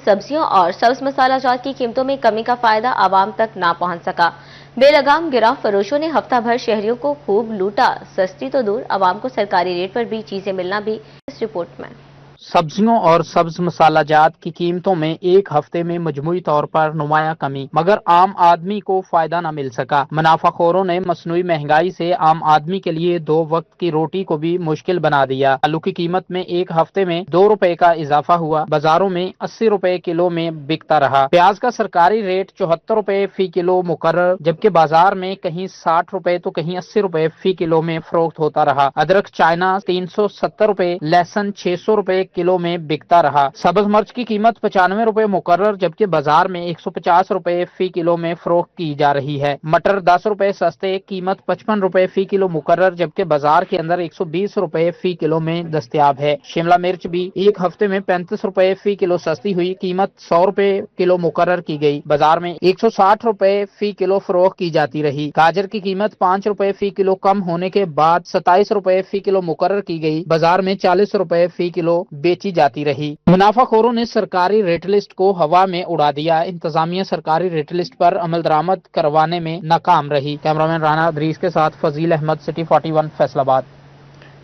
سبزیوں اور سبز مسالہ جات کی قیمتوں میں کمی کا فائدہ عوام تک نہ پہنچ سکا۔ بے لگام گراں فروشوں نے ہفتہ بھر شہریوں کو خوب لوٹا، سستی تو دور عوام کو سرکاری ریٹ پر بھی چیزیں ملنا بھی اس رپورٹ میں۔ سبزیوں اور سبز مسالہ جات کی قیمتوں میں ایک ہفتے میں مجموعی طور پر نمایاں کمی، مگر عام آدمی کو فائدہ نہ مل سکا۔ منافع خوروں نے مصنوعی مہنگائی سے عام آدمی کے لیے 2 وقت کی روٹی کو بھی مشکل بنا دیا۔ آلو کی قیمت میں ایک ہفتے میں 2 روپے کا اضافہ ہوا، بازاروں میں 80 روپے کلو میں بکتا رہا۔ پیاز کا سرکاری ریٹ 74 روپے فی کلو مقرر، جبکہ بازار میں کہیں 60 روپے تو کہیں 80 روپے فی کلو میں فروخت ہوتا رہا۔ ادرک چائنا 370 روپے، لہسن 600 روپے کلو میں بکتا رہا۔ سبز مرچ کی قیمت 95 روپے مقرر، جبکہ بازار میں 150 روپے فی کلو میں فروخت کی جا رہی ہے۔ مٹر 10 روپے سستے، قیمت 55 روپے فی کلو مقرر، جبکہ بازار کے اندر 120 روپے فی کلو میں دستیاب ہے۔ شملہ مرچ بھی ایک ہفتے میں 35 روپے فی کلو سستی ہوئی، قیمت 100 روپے کلو مقرر کی گئی، بازار میں 160 روپے فی کلو فروخت کی جاتی رہی۔ گاجر کی قیمت 5 روپے فی کلو کم ہونے کے بعد 27 روپے فی کلو مقرر کی گئی، بازار میں 40 روپے فی کلو بیچی جاتی رہی۔ منافع خوروں نے سرکاری ریٹ لسٹ کو ہوا میں اڑا دیا، انتظامیہ سرکاری ریٹ لسٹ پر عمل درآمد کروانے میں ناکام رہی۔ کیمرامین رانا ادریس کے ساتھ فضیل احمد، سٹی 41 فیصل آباد۔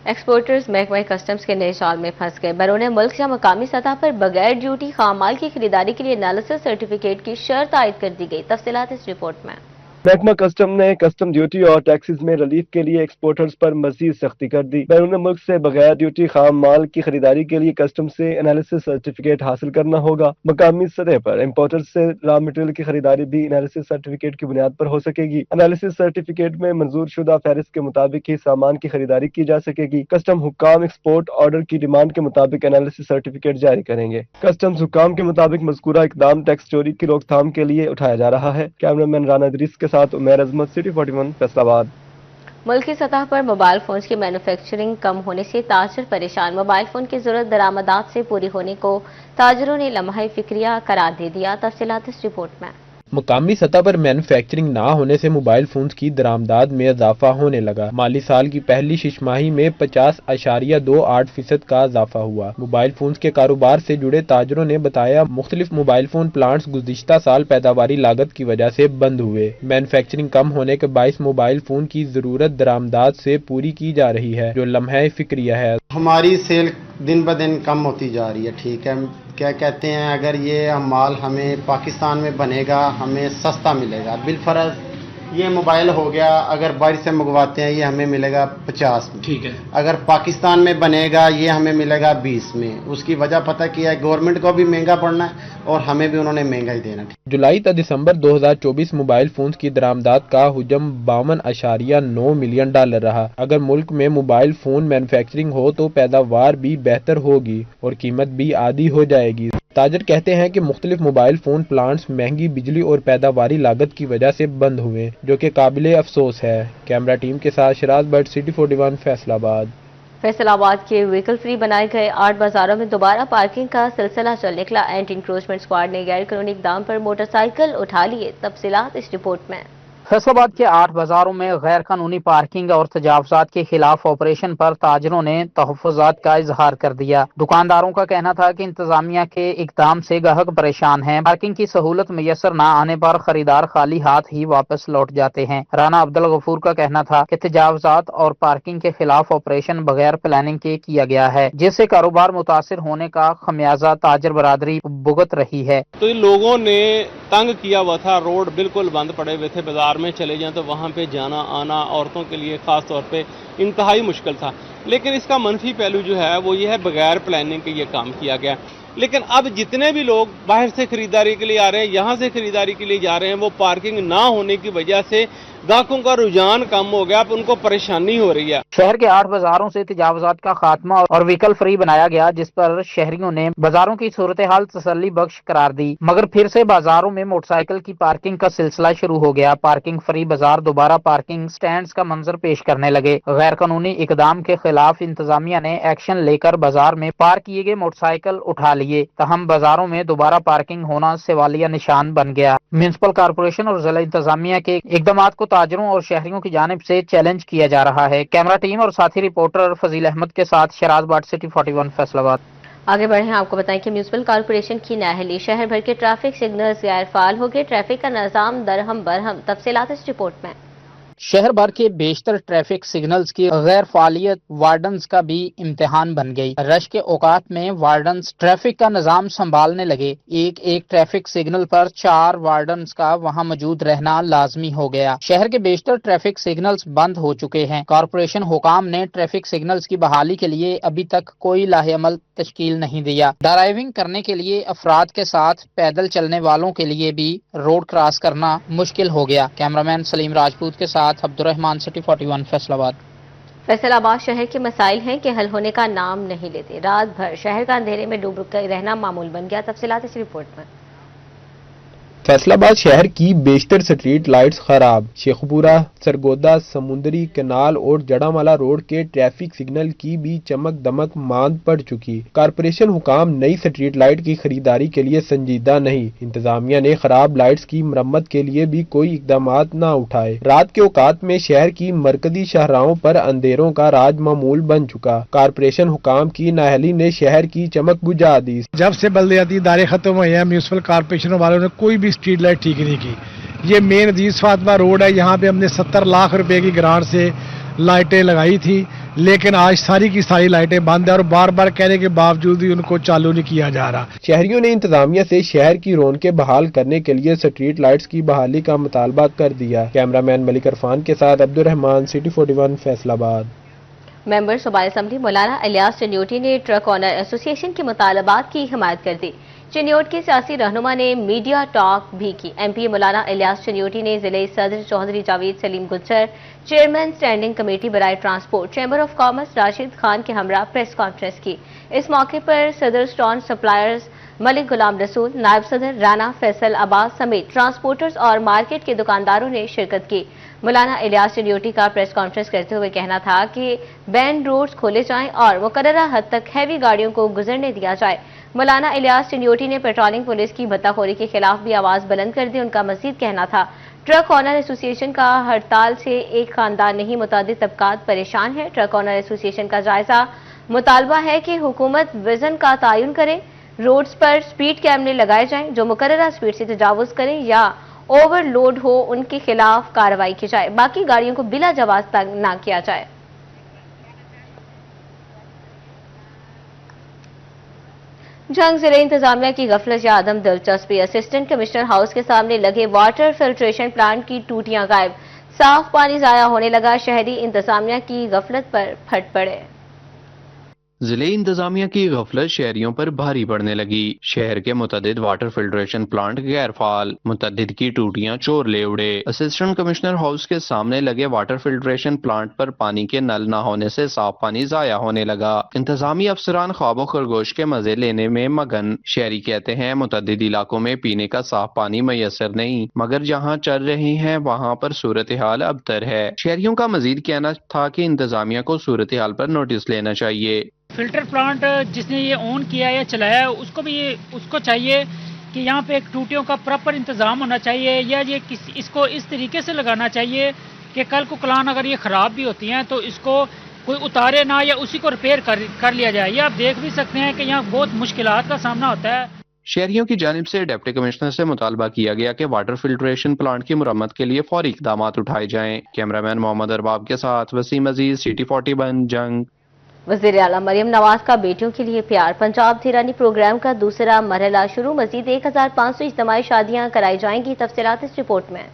ایکسپورٹرز محکمہ کسٹمز کے نئے جال میں پھنس گئے۔ بیرون ملک یا مقامی سطح پر بغیر ڈیوٹی خام مال کی خریداری کے لیے انالیسس سرٹیفکیٹ کی شرط عائد کر دی گئی۔ تفصیلات اس رپورٹ میں۔ محکمہ کسٹم نے کسٹم ڈیوٹی اور ٹیکسز میں ریلیف کے لیے ایکسپورٹرز پر مزید سختی کر دی۔ بیرون ملک سے بغیر ڈیوٹی خام مال کی خریداری کے لیے کسٹم سے انالیسس سرٹیفکیٹ حاصل کرنا ہوگا۔ مقامی سطح پر امپورٹرز سے را مٹیریل کی خریداری بھی انالیسس سرٹیفکیٹ کی بنیاد پر ہو سکے گی۔ انالیسس سرٹیفکیٹ میں منظور شدہ فہرست کے مطابق ہی سامان کی خریداری کی جا سکے گی۔ کسٹم حکام ایکسپورٹ آرڈر کی ڈیمانڈ کے مطابق انالیسس سرٹیفکیٹ جاری کریں گے۔ کسٹمز حکام کے مطابق مذکورہ اقدام ٹیکس چوری کی روک تھام کے لیے اٹھایا جا رہا ہے۔ کیمرامین رانا ادریس کے ساتھ عمیر عظمت، سٹی 41 فیصل آباد۔ ملکی سطح پر موبائل فونز کی مینوفیکچرنگ کم ہونے سے تاجر پریشان۔ موبائل فون کی ضرورت درآمدات سے پوری ہونے کو تاجروں نے لمحہ فکریہ قرار دے دیا۔ تفصیلات اس رپورٹ میں۔ مقامی سطح پر مینوفیکچرنگ نہ ہونے سے موبائل فونز کی درآمدات میں اضافہ ہونے لگا۔ مالی سال کی پہلی شش ماہی میں 50.28% کا اضافہ ہوا۔ موبائل فونز کے کاروبار سے جڑے تاجروں نے بتایا، مختلف موبائل فون پلانٹس گزشتہ سال پیداواری لاگت کی وجہ سے بند ہوئے۔ مینوفیکچرنگ کم ہونے کے باعث موبائل فون کی ضرورت درآمدات سے پوری کی جا رہی ہے، جو لمحہ فکریہ ہے۔ ہماری سیل دن بدن کم ہوتی جا رہی ہے، ٹھیک ہے، کیا کہتے ہیں، اگر یہ مال ہمیں پاکستان میں بنے گا ہمیں سستا ملے گا، بالفرض یہ موبائل ہو گیا، اگر باہر سے منگواتے ہیں یہ ہمیں ملے گا 50 میں، ٹھیک ہے، اگر پاکستان میں بنے گا یہ ہمیں ملے گا 20 میں۔ اس کی وجہ پتہ کیا ہے، گورنمنٹ کو بھی مہنگا پڑنا ہے اور ہمیں بھی انہوں نے مہنگا ہی دینا۔ جولائی تا دسمبر 2024 موبائل فونز کی درآمدات کا حجم 52.9 ملین ڈالر رہا۔ اگر ملک میں موبائل فون مینوفیکچرنگ ہو تو پیداوار بھی بہتر ہوگی اور قیمت بھی آدھی ہو جائے گی۔ تاجر کہتے ہیں کہ مختلف موبائل فون پلانٹس مہنگی بجلی اور پیداواری لاگت کی وجہ سے بند ہوئے، جو کہ قابل افسوس ہے۔ کیمرہ ٹیم کے ساتھ شراز بٹ، سٹی 41 فیصل آباد۔ فیصل آباد کے وہیکل فری بنائے گئے 8 بازاروں میں دوبارہ پارکنگ کا سلسلہ چل نکلا۔ اینٹی انکروچمنٹ اسکواڈ نے غیر قانونی اقدام پر موٹر سائیکل اٹھا لیے۔ تفصیلات اس رپورٹ میں۔ فیصل آباد کے 8 بازاروں میں غیر قانونی پارکنگ اور تجاوزات کے خلاف آپریشن پر تاجروں نے تحفظات کا اظہار کر دیا۔ دکانداروں کا کہنا تھا کہ انتظامیہ کے اقدام سے گاہک پریشان ہیں۔ پارکنگ کی سہولت میسر نہ آنے پر خریدار خالی ہاتھ ہی واپس لوٹ جاتے ہیں۔ رانا عبدالغفور کا کہنا تھا کہ تجاوزات اور پارکنگ کے خلاف آپریشن بغیر پلاننگ کے کیا گیا ہے، جس سے کاروبار متاثر ہونے کا خمیازہ تاجر برادری بھگت رہی ہے۔ تو ان لوگوں نے تنگ کیا ہوا تھا، روڈ بالکل بند پڑے ہوئے تھے، بازار میں چلے جائیں تو وہاں پہ جانا آنا عورتوں کے لیے خاص طور پہ انتہائی مشکل تھا۔ لیکن اس کا منفی پہلو جو ہے وہ یہ ہے، بغیر پلاننگ کے یہ کام کیا گیا۔ لیکن اب جتنے بھی لوگ باہر سے خریداری کے لیے آ رہے ہیں، یہاں سے خریداری کے لیے جا رہے ہیں، وہ پارکنگ نہ ہونے کی وجہ سے گاہکوں کا رجحان کم ہو گیا، اب ان کو پریشانی ہو رہی ہے۔ شہر کے 8 بازاروں سے تجاوزات کا خاتمہ اور وہیکل فری بنایا گیا، جس پر شہریوں نے بازاروں کی صورتحال تسلی بخش قرار دی، مگر پھر سے بازاروں میں موٹر سائیکل کی پارکنگ کا سلسلہ شروع ہو گیا۔ پارکنگ فری بازار دوبارہ پارکنگ سٹینڈز کا منظر پیش کرنے لگے۔ غیر قانونی اقدام کے خلاف انتظامیہ نے ایکشن لے کر بازار میں پارک کیے گئے موٹر سائیکل اٹھا لیے، تاہم بازاروں میں دوبارہ پارکنگ ہونا سوالیہ نشان بن گیا۔ میونسپل کارپوریشن اور ضلع انتظامیہ کے اقدامات کو تاجروں اور شہریوں کی جانب سے چیلنج کیا جا رہا ہے۔ کیمرہ ٹیم اور ساتھی رپورٹر فضیل احمد کے ساتھ شراز بٹ، سٹی 41 فیصل آباد۔ آگے بڑھیں، آپ کو بتائیں کہ میونسپل کارپوریشن کی نااہلی، شہر بھر کے ٹریفک سگنلز غیر فعال ہو گئے، ٹریفک کا نظام درہم برہم۔ تفصیلات اس رپورٹ میں۔ شہر بھر کے بیشتر ٹریفک سگنلز کی غیر فعالیت وارڈنز کا بھی امتحان بن گئی۔ رش کے اوقات میں وارڈنز ٹریفک کا نظام سنبھالنے لگے۔ ایک ٹریفک سگنل پر 4 وارڈنز کا وہاں موجود رہنا لازمی ہو گیا۔ شہر کے بیشتر ٹریفک سگنلز بند ہو چکے ہیں۔ کارپوریشن حکام نے ٹریفک سگنلز کی بحالی کے لیے ابھی تک کوئی لاہ عمل تشکیل نہیں دیا۔ ڈرائیونگ کرنے کے لیے افراد کے ساتھ پیدل چلنے والوں کے لیے بھی روڈ کراس کرنا مشکل ہو گیا۔ کیمرامین سلیم راجپوت کے ساتھ عبد الرحمان، سٹی 41 فیصل آباد۔ فیصل آباد شہر کے مسائل ہیں کہ حل ہونے کا نام نہیں لیتے۔ رات بھر شہر کا اندھیرے میں ڈوب رہنا معمول بن گیا۔ تفصیلات اس رپورٹ میں۔ فیصل آباد شہر کی بیشتر سٹریٹ لائٹس خراب۔ شیخوپورہ، سرگودا، سمندری کنال اور جڑامالا روڈ کے ٹریفک سگنل کی بھی چمک دمک ماند پڑ چکی۔ کارپوریشن حکام نئی سٹریٹ لائٹ کی خریداری کے لیے سنجیدہ نہیں۔ انتظامیہ نے خراب لائٹس کی مرمت کے لیے بھی کوئی اقدامات نہ اٹھائے۔ رات کے اوقات میں شہر کی مرکزی شاہراہوں پر اندھیروں کا راج معمول بن چکا۔ کارپوریشن حکام کی نااہلی نے شہر کی چمک بجھا دی۔ جب سے بلدیاتی ادارے ختم ہوئے ہیں، میونسپل کارپوریشن والوں نے کوئی بھی اسٹریٹ لائٹ ٹھیک نہیں کی۔ یہ مین عزیز فاطمہ روڈ ہے، یہاں پہ ہم نے 70 لاکھ روپے کی گرانٹ سے لائٹیں لگائی تھی، لیکن آج ساری کی ساری لائٹیں بند ہیں اور بار بار کہنے کے باوجود بھی ان کو چالو نہیں کیا جا رہا۔ شہریوں نے انتظامیہ سے شہر کی رونقیں بحال کرنے کے لیے سٹریٹ لائٹس کی بحالی کا مطالبہ کر دیا۔ کیمرامین ملک عرفان کے ساتھ عبد الرحمان، سٹی 41 فیصل آباد۔ ممبر صوبائی اسمبلی مولانا الیاس چنیوٹی نے ٹرک آنر ایسوسی ایشن کے مطالبات کی حمایت کر دی۔ چنیوٹ کے سیاسی رہنما نے میڈیا ٹاک بھی کی۔ ایم پی مولانا الیاس چنیوٹی نے ضلعی صدر چودھری جاوید سلیم گجر، چیئرمین اسٹینڈنگ کمیٹی برائے transport chamber of commerce Rashid Khan کے ہمراہ پریس کانفرنس کی۔ اس موقع پر صدر اسٹون سپلائرز ملک غلام رسول، نائب صدر رانا فیصل عباس سمیت ٹرانسپورٹرز اور مارکیٹ کے دکانداروں نے شرکت کی۔ مولانا الیاس چنیوٹی کا پریس کانفرنس کرتے ہوئے کہنا تھا کہ بین روڈز کھولے جائیں اور مقررہ حد تک ہیوی گاڑیوں کو گزرنے دیا جائے۔ مولانا الیاس چنیوٹی نے پیٹرولنگ پولیس کی بھتہ خوری کے خلاف بھی آواز بلند کر دی۔ ان کا مزید کہنا تھا، ٹرک آنر ایسوسی ایشن کا ہڑتال سے ایک خاندان نہیں متعدد طبقات پریشان ہے۔ ٹرک آنر ایسوسی ایشن کا جائزہ مطالبہ ہے کہ حکومت وزن کا تعین کرے، روڈز پر سپیڈ کیمرے لگائے جائیں، جو مقررہ سپیڈ سے تجاوز کریں یا اوور لوڈ ہو ان کے خلاف کارروائی کی جائے، باقی گاڑیوں کو بلا جواز تنگ نہ کیا جائے۔ جنگ ضلع انتظامیہ کی غفلت یا عدم دلچسپی، اسسٹنٹ کمشنر ہاؤس کے سامنے لگے واٹر فلٹریشن پلانٹ کی ٹوٹیاں غائب، صاف پانی ضائع ہونے لگا، شہری انتظامیہ کی غفلت پر پھٹ پڑے۔ ضلع انتظامیہ کی غفلت شہریوں پر بھاری پڑنے لگی۔ شہر کے متعدد واٹر فلٹریشن پلانٹ غیر فعال، متعدد کی ٹوٹیاں چور لے اڑے۔ اسسٹنٹ کمشنر ہاؤس کے سامنے لگے واٹر فلٹریشن پلانٹ پر پانی کے نل نہ ہونے سے صاف پانی ضائع ہونے لگا۔ انتظامی افسران خواب و خرگوش کے مزے لینے میں مگن۔ شہری کہتے ہیں متعدد علاقوں میں پینے کا صاف پانی میسر نہیں، مگر جہاں چل رہی ہیں وہاں پر صورتحال ابتر ہے۔ شہریوں کا مزید کہنا تھا کہ انتظامیہ کو صورتحال پر نوٹس لینا چاہیے۔ فلٹر پلانٹ جس نے یہ آن کیا یا چلایا ہے اس کو چاہیے کہ یہاں پہ ایک ٹوٹیوں کا پراپر انتظام ہونا چاہیے، یا یہ اس کو اس طریقے سے لگانا چاہیے کہ کل کو کلان اگر یہ خراب بھی ہوتی ہیں تو اس کو کوئی اتارے نہ یا اسی کو ریپیئر کر لیا جائے۔ یہ آپ دیکھ بھی سکتے ہیں کہ یہاں بہت مشکلات کا سامنا ہوتا ہے۔ شہریوں کی جانب سے ڈپٹی کمشنر سے مطالبہ کیا گیا کہ واٹر فلٹریشن پلانٹ کی مرمت کے لیے فوری اقدامات اٹھائے جائیں۔ کیمرامین محمد ارباب کے ساتھ وسیم عزیز، سٹی 41 جنگ۔ وزیر اعلیٰ مریم نواز کا بیٹیوں کے لیے پیار، پنجاب دھیرانی پروگرام کا دوسرا مرحلہ شروع، مزید 1500 اجتماعی شادیاں کرائی جائیں گی۔ تفصیلات اس رپورٹ میں۔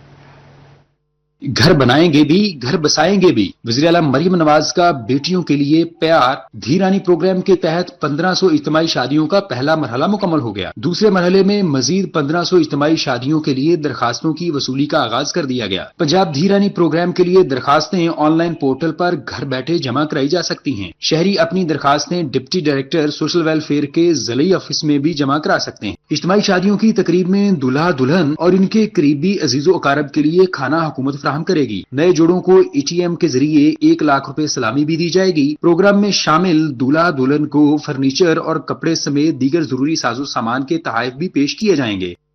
گھر بنائیں گے بھی، گھر بسائیں گے بھی، وزیر اعلیٰ مریم نواز کا بیٹیوں کے لیے پیار دھیرانی پروگرام کے تحت 1500 اجتماعی شادیوں کا پہلا مرحلہ مکمل ہو گیا۔ دوسرے مرحلے میں مزید 1500 اجتماعی شادیوں کے لیے درخواستوں کی وصولی کا آغاز کر دیا گیا۔ پنجاب دھیرانی پروگرام کے لیے درخواستیں آن لائن پورٹل پر گھر بیٹھے جمع کرائی جا سکتی ہیں۔ شہری اپنی درخواستیں ڈپٹی ڈائریکٹر سوشل ویلفیئر کے ضلعی آفس میں بھی جمع کرا سکتے ہیں۔ اجتماعی شادیوں کی تقریب میں دلہا دلہن اور ان کے قریبی عزیز و اقارب کے لیے کھانا حکومت فراہم کرے گی۔ نئے جوڑوں کو ATM کے ذریعے 1 لاکھ روپے سلامی بھی دی جائے گی۔ پروگرام میں شامل دولہا دلہن کو فرنیچر اور کپڑے سمیت دیگر ضروری ساز و سامان کے تحائف بھی پیش کیے جائیں گے۔